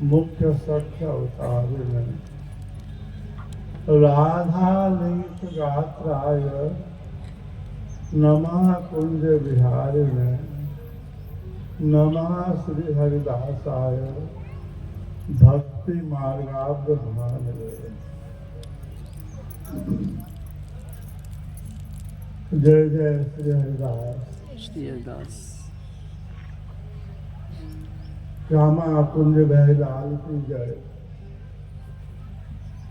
मुख्य सख्य अवतारिणे राधा लिंग गात्राय नमः कुंज विहारिणे नमः श्री हरिदासाय भक्ति मार्गाब्ध भानवे। जय जय श्री हरिदास। श्री हरिदास। श्यामा कुंज बहलाल की जय,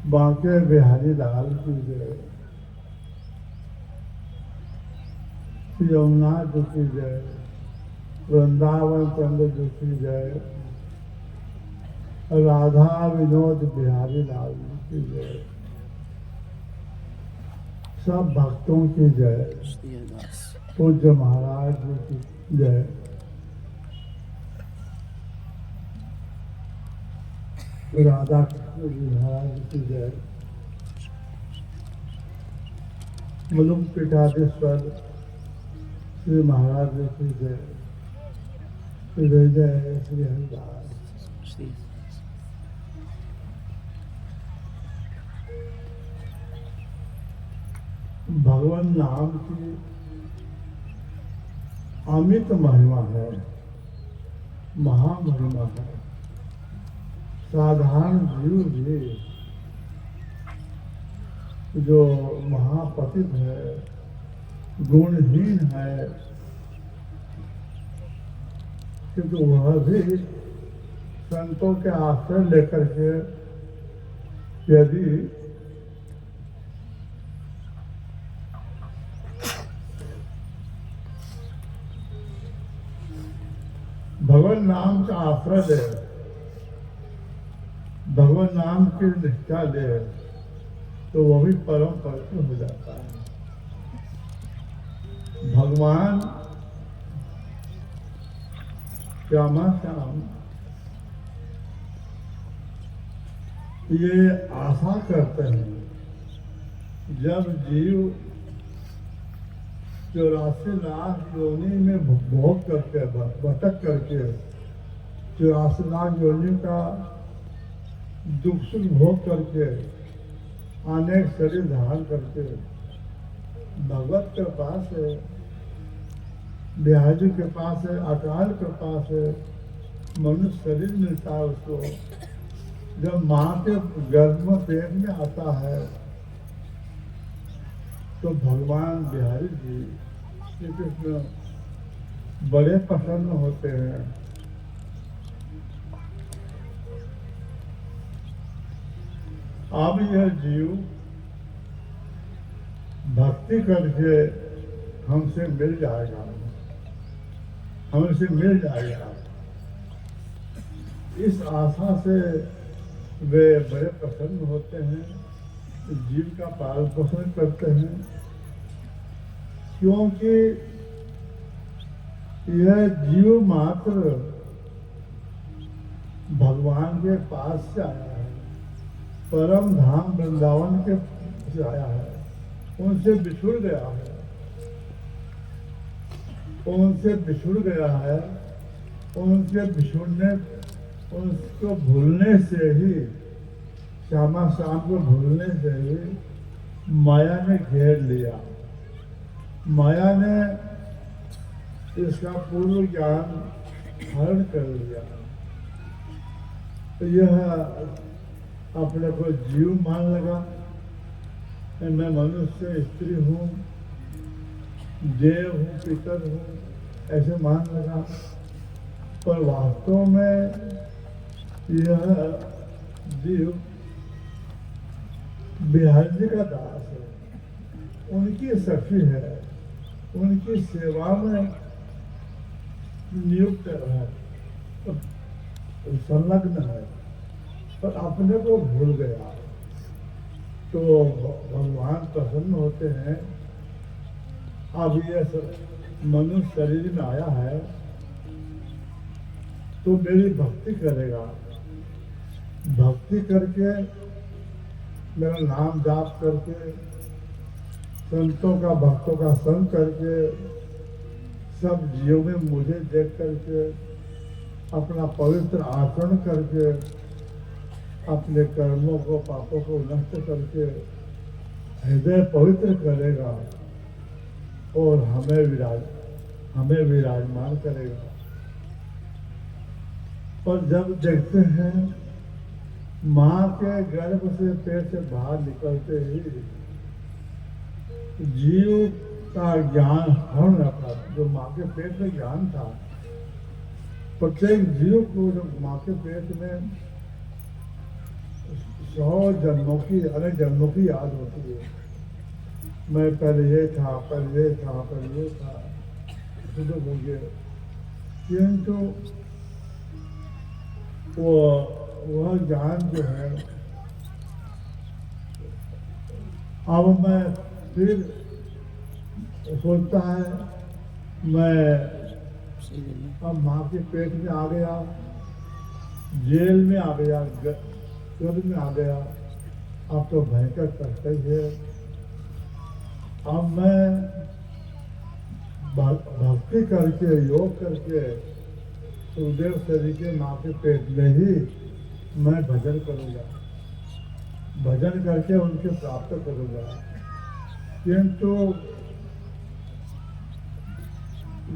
बांके बिहारी लाल की जय, यमुना जी की जय, वृंदावन चंद्र जी की जय, राधा विनोद बिहारी लाल जी की जय, सब भक्तों की जय, पूज्य महाराज जी की जय। राधा कृष्ण जी महाराज की जय, मुलुक पीठाधीश्वर श्री महाराज जी की जय। जय जय श्री हरिदास। भगवान नाम की अमित महिमा है, महामहिमा है। साधारण जीव भी जो महापतित है, गुणहीन है, किंतु वह भी संतों के आश्रय लेकर के यदि भगवान नाम का आश्रय ले, भगवान नाम की निष्ठा ले, तो वो भी परम पवित्र हो जाता है। भगवान श्यामा श्याम ये आशा करते हैं, जब जीव 84 लाख योनि में भोग करके भटक करके 84 लाख योनि का दुख सुख भोग करके अनेक शरीर धारण करके भगवत के पास है, बिहारी के पास है, अकाल के पास है, मनुष्य शरीर मिलता है उसको। जब माँ के गर्भ में पेट में आता है तो भगवान बिहारी जी श्री कृष्ण बड़े प्रसन्न होते हैं। अब यह जीव भक्ति करके हमसे मिल जाएगा, हमसे मिल जाएगा, इस आशा से वे बड़े प्रसन्न होते हैं, जीव का पालन पोषण करते हैं। क्योंकि यह जीव मात्र भगवान के पास से आया है, परम धाम वृंदावन के से आया है, उनसे बिछुड़ गया है, उनसे बिछुड़ गया है। उनसे बिछुड़ने, उसको भूलने से ही, श्यामा श्याम को भूलने से ही माया ने घेर लिया। माया ने इसका पूर्व ज्ञान हरण कर लिया। तो यह अपने को जीव मान लगा, मैं मनुष्य स्त्री हूँ, देव हूँ, पितर हूँ, ऐसे मान लगा। पर वास्तव में यह जीव बिहारी जी का दास है, उनकी सखी है, उनकी सेवा में नियुक्त है, संलग्न है, पर अपने को भूल गया। तो भगवान प्रसन्न होते हैं। अब ये मनुष्य शरीर में आया है तो मेरी भक्ति करेगा, भक्ति करके मेरा नाम जाप करके, संतों का भक्तों का संग करके, सब जीवों में मुझे देख करके अपना पवित्र आचरण करके अपने कर्मों को पापों को नष्ट करके हृदय पवित्र करेगा और हमें विराजमान करेगा। पर जब देखते हैं माँ के गर्भ से पेट से बाहर निकलते ही जीव का ज्ञान हरण रखा, जो माँ के पेट में ज्ञान था, प्रत्येक जीव को जब माँ के पेट में 100 जन्मों की अनेक जन्मों की याद होती है। मैं पहले ये था, पहले ये था, पहले ये था, शुद्ध हो गया। किंतु वह ज्ञान जो है, अब मैं फिर सोचता है मैं अब माँ के पेट में आ गया, जेल में आ गया, गर्भ में आ गया, अब तो भयंकर कष्ट ही है। अब मैं भक्ति करके योग करके सुखदेव शरीर के माँ के पेट में ही मैं भजन करूँगा, भजन करके उनके प्राप्त करूँगा। किंतु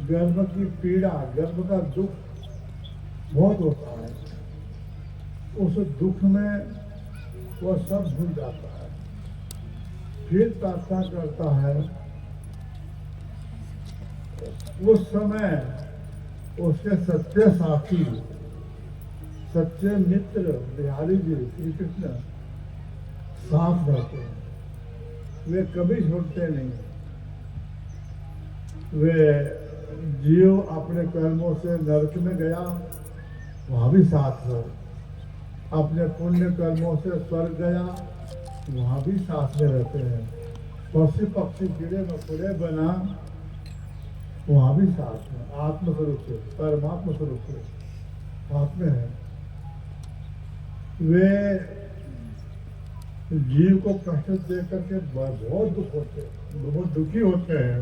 गर्भ की पीड़ा, गर्भ का दुख बहुत होता है। उस दुख में वह सब भूल जाता है, फिर प्रार्थना करता है। उस समय उसके सच्चे साथी, सच्चे मित्र बिहारी जी श्री कृष्ण साथ रहते हैं, वे कभी छोड़ते नहीं। वे जीव अपने कर्मों से नरक में गया, वहाँ भी साथ हो, अपने पुण्य कर्मों से स्वर्ग गया, वहाँ भी साथ में रहते हैं। पशु पक्षी कीड़े मकोड़े बना, वहाँ भी साथ में, आत्मस्वरूप से, परमात्मा स्वरूप से साथ में है। वे जीव को कष्ट दे करके बहुत दुख होते, बहुत दुखी होते हैं।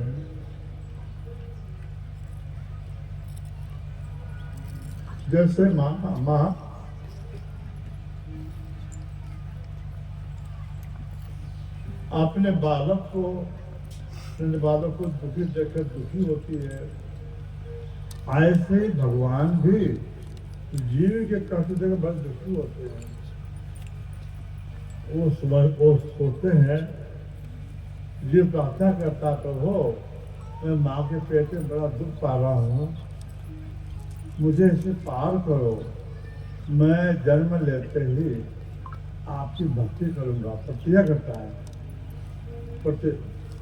जैसे माँ अपने बालक को दुखी देखकर दुखी होती है, ऐसे ही भगवान भी जीव के कष्ट देकर बहुत दुखी होते हैं। वो सोचते हैं, जीव प्रार्थना करता तो हो, मैं माँ के पेट में बड़ा दुख पा रहा हूँ, मुझे इसे पार करो, मैं जन्म लेते ही आपकी भक्ति करूँगा। प्रतिज्ञा करता है,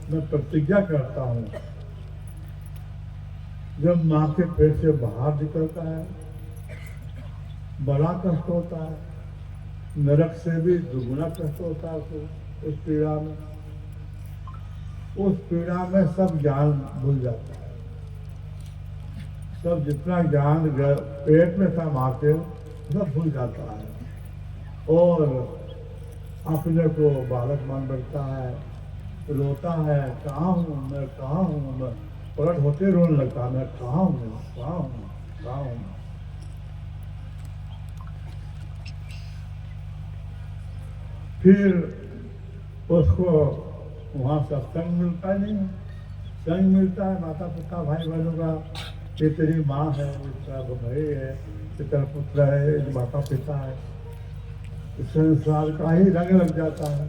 मैं प्रतिज्ञा करता हूँ। जब माँ के पेट से बाहर निकलता है, बड़ा कष्ट होता है, नरक से भी दुगुना कष्ट होता है उस पीड़ा में। उस पीड़ा में सब ज्ञान भूल जाता है, सब जितना ज्ञान पेट में था माँ के सब भूल जाता है और अपने को बालक मान बैठता है, रोता है, कहाँ हूँ मैं, कहाँ हूँ मैं, पलट होते रोने लगता है, मैं कहाँ हूँ, कहाँ हूँ, कहाँ हूँ। फिर उसको वहाँ सत्संग मिलता नहीं, संग मिलता है माता पिता भाई बहनों का, ये तेरी माँ है, तेरा भाई है, तेरा पुत्र है, ये माता पिता है। संसार का ही रंग लग जाता है,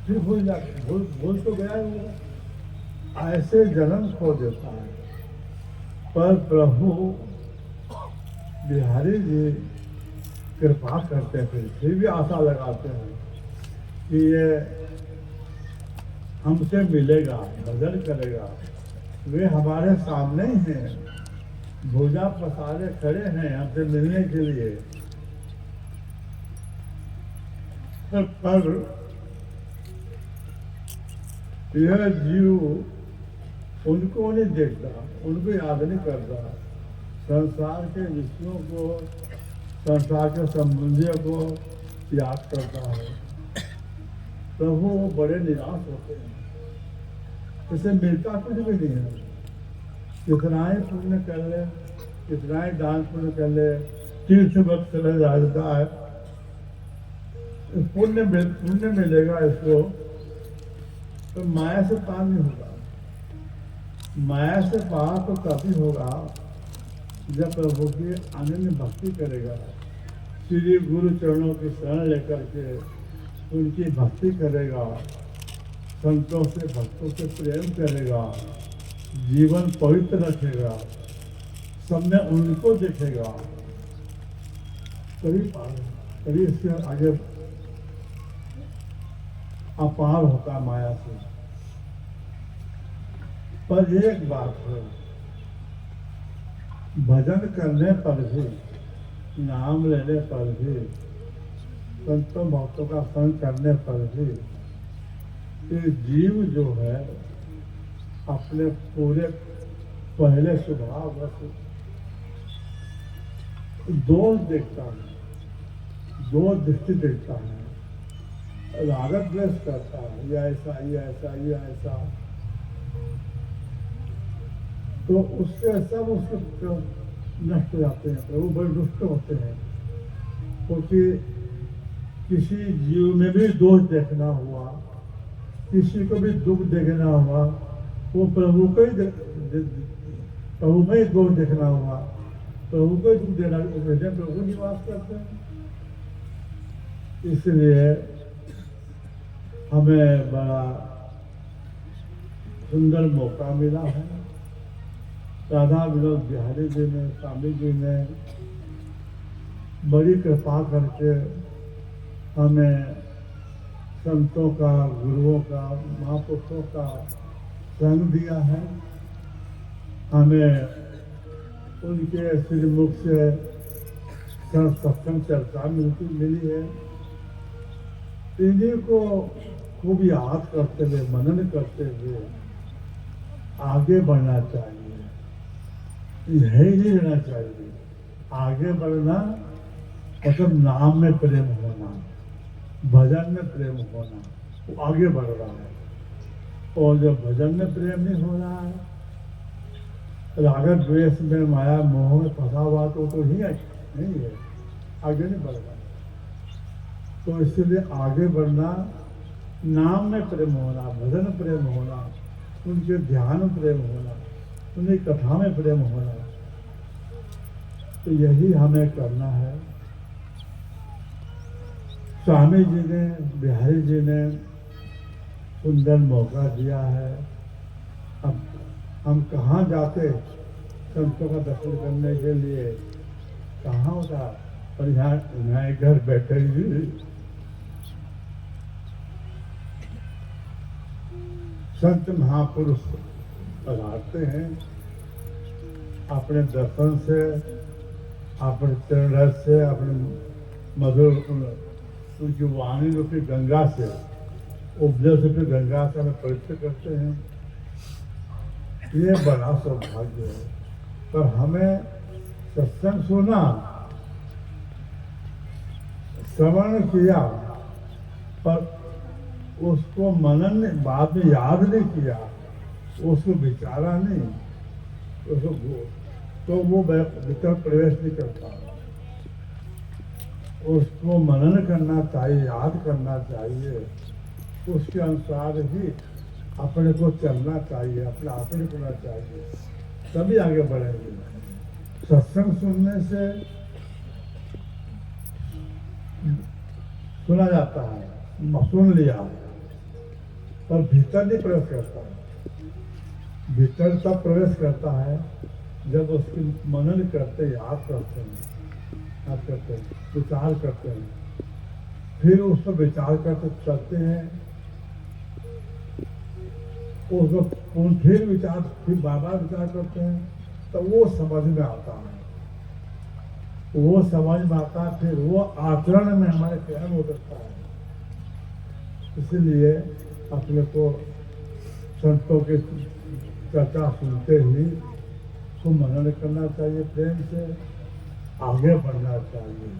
फिर भूल जाते, भूल तो गया ही होगा, ऐसे जन्म खो देता है। पर प्रभु बिहारी जी कृपा करते हैं, फिर भी आशा लगाते हैं कि ये हमसे मिलेगा, भजन करेगा। वे हमारे सामने ही हैं, भुजा पसारे खड़े हैं हमसे मिलने के लिए। पर यह जीव उनको नहीं देखता, उनको याद नहीं करता, संसार के विषयों को, संसार के संबंधियों को याद करता है। प्रभु बड़े निराश होते हैं, इसे मिलता कुछ भी नहीं है, कितना ही पुण्य कर ले कितना ही दान पुण्य कर ले, तीर्थ वक्त चला जाता है, पुण्य मिलेगा इसको, तो माया से पार नहीं होगा। माया से पार तो तभी होगा जब प्रभु की अनन्य भक्ति करेगा, श्री गुरु चरणों की शरण लेकर के उनकी भक्ति करेगा, संतों से भक्तों से प्रेम करेगा, जीवन पवित्र रखेगा, सब में उनको देखेगा, तभी इसके आगे अपार होता माया से। पर एक बात है, भजन करने पर भी, नाम लेने पर भी, संतों भक्तों का संग करने पर भी ये जीव जो है अपने पूरे पहले स्वभाव बस दोष देखता है, दो दृष्टि देखता है, रागत द्वेष करता है, ये ऐसा ये ऐसा ये ऐसा, तो उससे सब उसके नष्ट हो जाते हैं, वो बड़े दुष्ट होते हैं। क्योंकि किसी जीव में भी दोष देखना हुआ, किसी को भी दुख देखना हुआ, वो प्रभु को ही प्रभु में ही दोष देखना हुआ, प्रभु को ही दुख देना, प्रभु निवास करते हैं। इसलिए हमें बड़ा सुंदर मौका मिला है। राधा विनोद बिहारी जी ने, स्वामी जी ने बड़ी कृपा करके हमें संतों का, गुरुओं का, महापुरुषों का संग दिया है। हमें उनके श्रीमुख से सत्संग चर्चा मिली है। इन्हीं को खूब याद करते हुए, मनन करते हुए आगे बढ़ना चाहिए, यही रहना चाहिए। आगे बढ़ना मतलब नाम में प्रेम होना, भजन में प्रेम होना, वो आगे बढ़ रहा है। और जब भजन में प्रेम नहीं हो रहा है, राग द्वेष में, माया मोह में फंसा हुआ, तो ही नहीं है, आगे नहीं बढ़ रहा। तो इसलिए आगे बढ़ना, नाम में प्रेम होना, भजन प्रेम होना, उनके ध्यान प्रेम होना, उनकी कथा में प्रेम होना, तो यही हमें करना है। स्वामी जी ने, बिहारी जी ने सुंदर मौका दिया है। अब हम कहाँ जाते संतों का दर्शन करने के लिए, कहाँ होता, पर यहाँ घर बैठे ही संत महापुरुष पधारते हैं, अपने दर्शन से, अपने चरण से, अपने मधुर उनकी वाणी रूपी गंगा से, उपदेश रूपी गंगा से हमें पवित्र करते हैं। ये बड़ा सौभाग्य है। पर हमें सत्संग सुना, श्रवण किया, पर उसको मनन बाद में याद नहीं किया, उसको विचारा नहीं, उसको तो वो भीतर प्रवेश नहीं करता। उसको मनन करना चाहिए, याद करना चाहिए, उसके अनुसार ही अपने को चलना चाहिए, अपने आचरण करना चाहिए, तभी आगे बढ़ेंगे। सत्संग सुनने से सुना जाता है, सुन लिया, पर भीतर नहीं प्रवेश करता है। भीतर तब प्रवेश करता है जब उसकी मनन करते, याद करते हैं, विचार करते हैं, फिर उस पर विचार करते चलते हैं, उसको फिर बार बार विचार करते हैं, तो वो समझ में आता है, फिर वो आचरण में हमारे कायम हो सकता है। इसलिए अपने को संतों के चर्चा सुनते ही को मनन करना चाहिए, प्रेम से आगे बढ़ना चाहिए।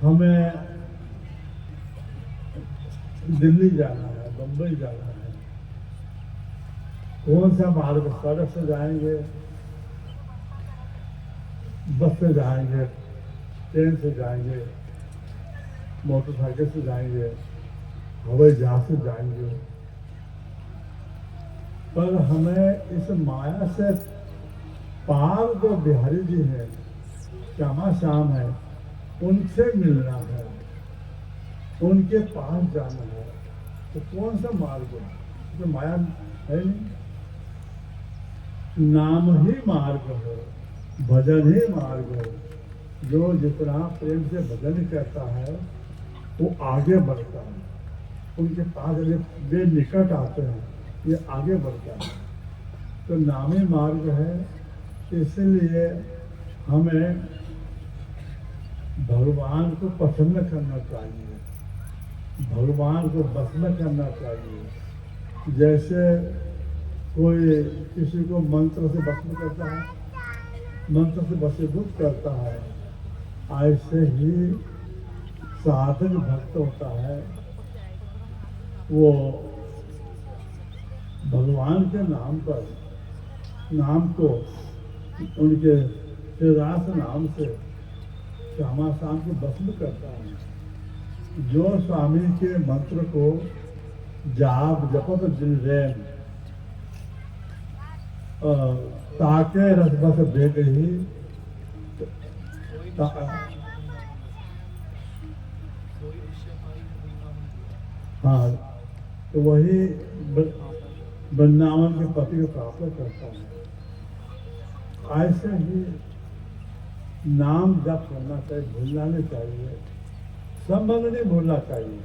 हमें दिल्ली जाना है, बम्बई जाना है, कौन सा मार्ग, सड़क से जाएंगे बस से जाएंगे, ट्रेन से जाएंगे, मोटरसाइकिल से जाएंगे, हवाई जहाज से जाएंगे, पर हमें इस माया से पार जो बिहारी जी हैं, श्यामा श्याम है, उनसे मिलना है, उनके पास जाना है। तो कौन सा मार्ग है? तो माया है नहीं, नाम ही मार्ग है, भजन ही मार्ग है। जो जितना प्रेम से भजन करता है वो आगे बढ़ता है, उनके पास वे निकट आते हैं, ये आगे बढ़ता है। तो नाम ही मार्ग है, इसलिए हमें भगवान को प्रसन्न करना चाहिए, भगवान को बस में करना चाहिए। जैसे कोई किसी को मंत्र से भस्म करता है, मंत्र से वशीभूत करता है, ऐसे ही साधक भक्त होता है, वो भगवान के नाम पर, नाम को उनके श्रीदास नाम से श्यामा श्याम को भस्म करता है। जो स्वामी के मंत्र को जाप जपत जिन ताके रस बस दे गई, हाँ, तो वही वृंदावन के पति को प्राप्त करता है। ऐसे ही नाम जप करना चाहिए, भूलना नहीं चाहिए, संबंध नहीं भूलना चाहिए।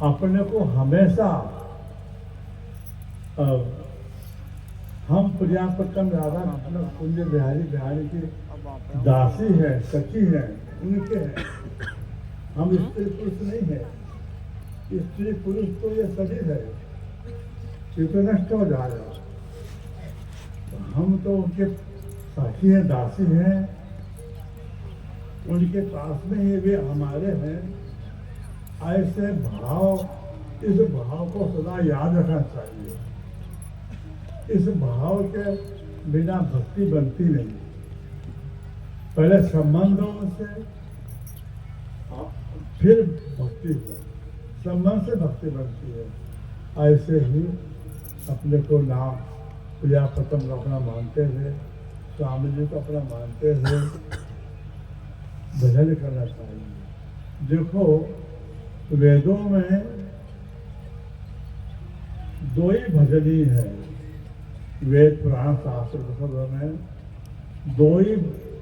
अपने को हमेशा हम प्रियांपट्टम राधा कुंज बिहारी बिहारी की दासी है, सखी है, उनके हैं। हम स्त्री पुरुष नहीं है, स्त्री पुरुष तो ये शरीर है, ये तो नष्ट हो जाएगा। हम तो उनके साथी हैं, दासी हैं, उनके पास में ही वे हमारे हैं। ऐसे भाव, इस भाव को सदा याद रखना चाहिए। इस भाव के बिना भक्ति बनती नहीं। पहले संबंधों से फिर भक्ति है, संबंध से भक्ति बनती है। ऐसे ही अपने को नाम प्रियापतम को अपना मानते हुए, स्वामी जी को अपना मानते हुए भजन करना चाहिए। देखो, वेदों में दो ही भजनी है, वेद पुराण शास्त्र में दो ही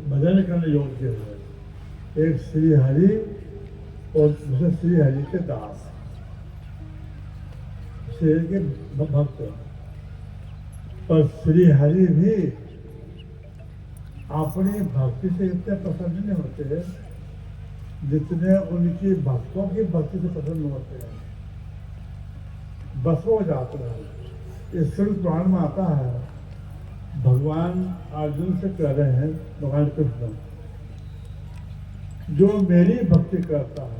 भजन करने योग्य है। एक श्री हरि और दूसरे श्री हरि के दास, श्री के भक्त। पर श्री हरि भी अपनी भक्ति से इतने प्रसन्न नहीं होते जितने उनकी भक्तों की भक्ति से प्रसन्न होते हैं, बस हो जाते हैं। इस श्री पुराण में आता है, भगवान अर्जुन से कह रहे हैं, भगवान कृष्ण, जो मेरी भक्ति करता है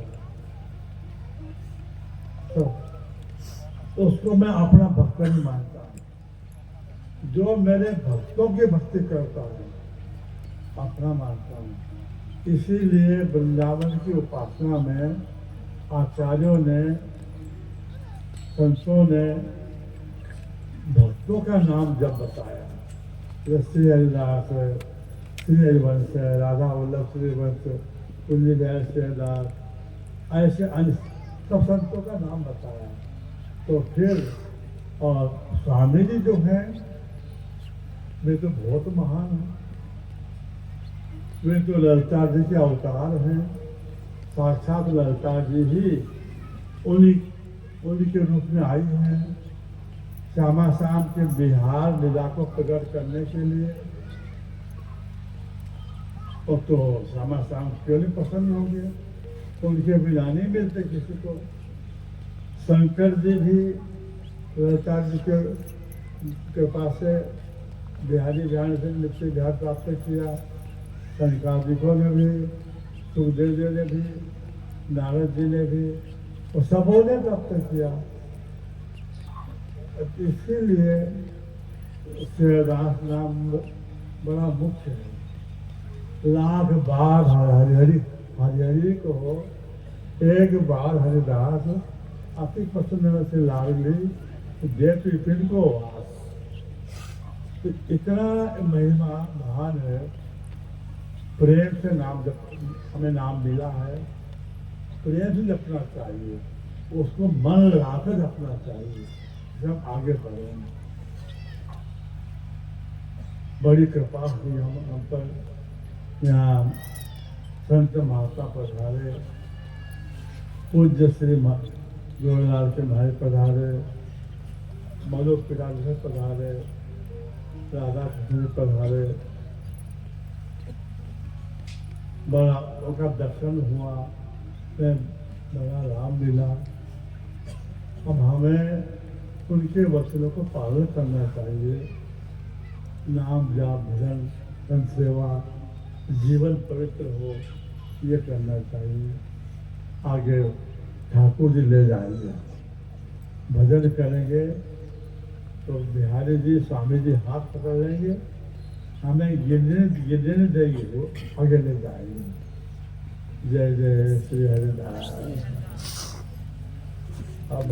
तो उसको मैं अपना भक्त नहीं मानता हूं। जो मेरे भक्तों की भक्ति करता है अपना मानता हूं। इसीलिए वृंदावन की उपासना में आचार्यों ने, संतों ने भक्तों का नाम जब बताया, श्री हरिदास, श्री हरिवंश, राधा वल्लभ श्रीवंश, कुंजी दास, ऐसे अन्य सब संतों का नाम बताया। तो फिर और स्वामी जी जो हैं वे तो बहुत महान हैं, वे तो ललिता जी के अवतार हैं। साक्षात ललिता जी ही उन्हीं के रूप में आई हैं, श्यामा श्याम के बिहार लीला को प्रकट करने के लिए। और तो श्यामा श्याम क्यों नहीं पसंद होंगे, उनके बिना नहीं मिलते किसी को। शंकर जी भी ललिता जी के कृपा से बिहारी बिहार से नित्य बिहार प्राप्त किया। शंकरादिकों ने भी, सुखदेव जी ने भी, नारद जी ने भी, और सबों ने प्राप्त किया। इसीलिए श्रीदास नाम बड़ा मुख्य है। लाख बार हरि हरि हरि हरि को एक बार हरिदास अति पसंद से लाडली दे पिन को वास। तो इतना महिमा महान है। प्रेम से नाम जप, हमें नाम मिला है, प्रेम से जपना चाहिए, उसको मन लगाकर जपना चाहिए, जब आगे बढ़ें। बड़ी कृपा हुई हम पर, यहाँ संत महात्मा पधारे, पूज्य श्री गोविंदलाल के महाराज पधारे, मधुर पिता जी पधारे, राधा कृष्ण पधारे, बड़ा उनका दर्शन हुआ, बड़ा राम मिला। अब हमें उनके वचनों को पालन करना चाहिए। नाम जाप भजन संत सेवा जीवन पवित्र हो, ये करना चाहिए। आगे ठाकुर जी ले जाएंगे, भजन करेंगे तो बिहारी जी स्वामी जी हाथ पकड़ लेंगे, हमें गिरने देंगे, वो आगे ले जाएंगे। जय जय श्री हरिदास। अब